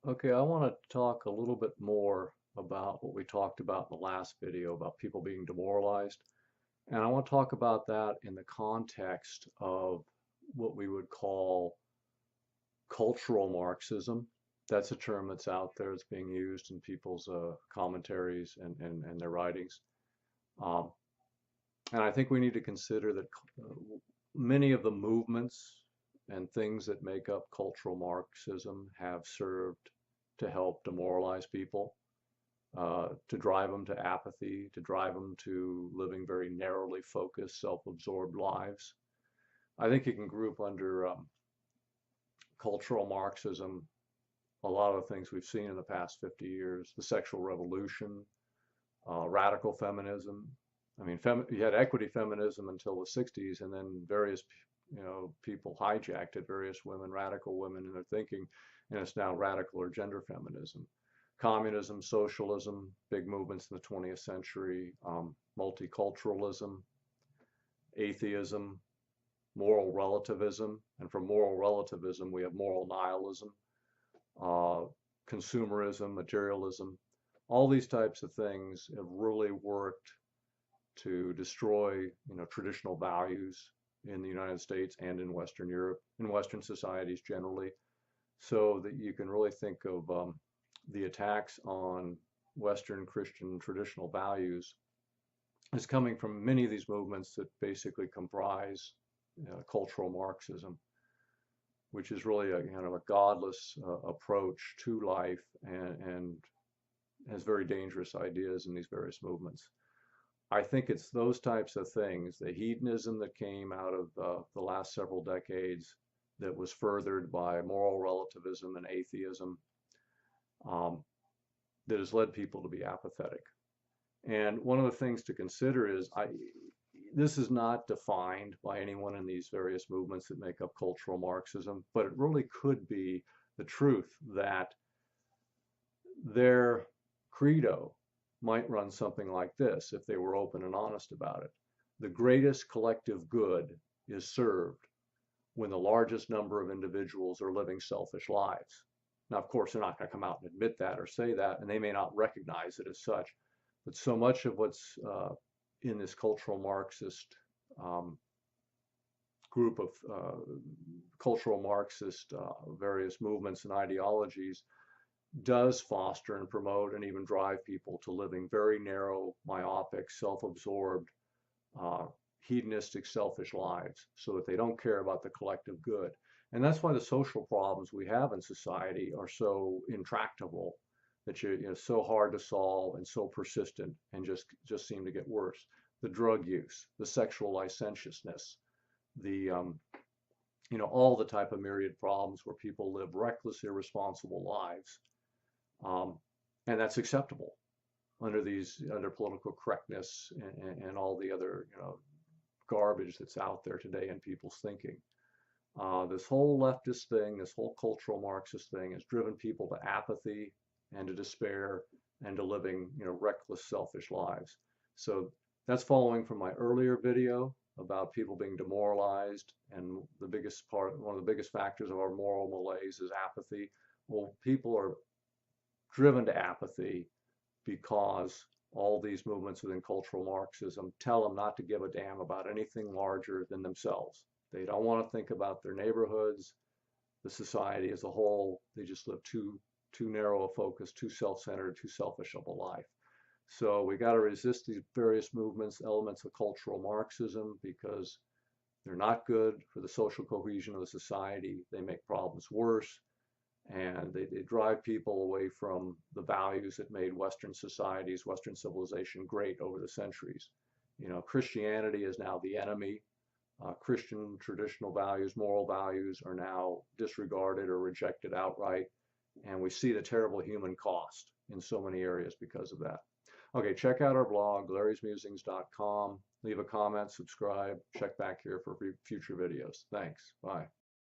Okay, I want to talk a little bit more about what we talked about in the last video about people being demoralized. And I want to talk about that in the context of what we would call cultural Marxism. That's a term that's out there. It's being used in people's commentaries and their writings. Um, and I think we need to consider that many of the movements and things that make up cultural Marxism have served to help demoralize people, to drive them to apathy, to drive them to living very narrowly focused, self-absorbed lives. I think you can group under cultural Marxism a lot of the things we've seen in the past 50 years, the sexual revolution, radical feminism. I mean, you had equity feminism until the 60s, and then various, people hijacked it, various women, radical women in their thinking, and it's now radical or gender feminism. Communism, socialism, big movements in the 20th century, multiculturalism, atheism, moral relativism, and from moral relativism we have moral nihilism, uh, consumerism, materialism. All these types of things have really worked to destroy, traditional values in the United States and in Western Europe, in Western societies generally, so that you can really think of the attacks on Western Christian traditional values is coming from many of these movements that basically comprise cultural Marxism, which is really a kind of a godless approach to life and has very dangerous ideas in these various movements. I think it's those types of things, the hedonism that came out of the last several decades that was furthered by moral relativism and atheism, um, that has led people to be apathetic. And one of the things to consider is this is not defined by anyone in these various movements that make up cultural Marxism, but it really could be the truth that their credo might run something like this if they were open and honest about it. The greatest collective good is served when the largest number of individuals are living selfish lives. Now, of course, they're not going to come out and admit that or say that, and they may not recognize it as such. But so much of what's in this cultural Marxist um, group of cultural Marxist various movements and ideologies does foster and promote and even drive people to living very narrow, myopic, self-absorbed, uh, hedonistic, selfish lives so that they don't care about the collective good. And that's why the social problems we have in society are so intractable, that so hard to solve and so persistent and just seem to get worse. The drug use, the sexual licentiousness, the all the type of myriad problems where people live reckless, irresponsible lives, um, and that's acceptable under political correctness and all the other garbage that's out there today in people's thinking. This whole leftist thing, this whole cultural Marxist thing has driven people to apathy and to despair and to living, reckless, selfish lives. So that's following from my earlier video about people being demoralized, and one of the biggest factors of our moral malaise is apathy. Well, people are driven to apathy because all these movements within cultural Marxism tell them not to give a damn about anything larger than themselves. They don't want to think about their neighborhoods, the society as a whole. They just live too narrow a focus, too self-centered, too selfish of a life. So we got to resist these various movements, elements of cultural Marxism, because they're not good for the social cohesion of the society. They make problems worse, and they drive people away from the values that made Western societies, Western civilization great over the centuries. Christianity is now the enemy. Christian traditional values, moral values are now disregarded or rejected outright. And we see the terrible human cost in so many areas because of that. Okay, check out our blog, larrysmusings.com. Leave a comment, subscribe, check back here for future videos. Thanks. Bye.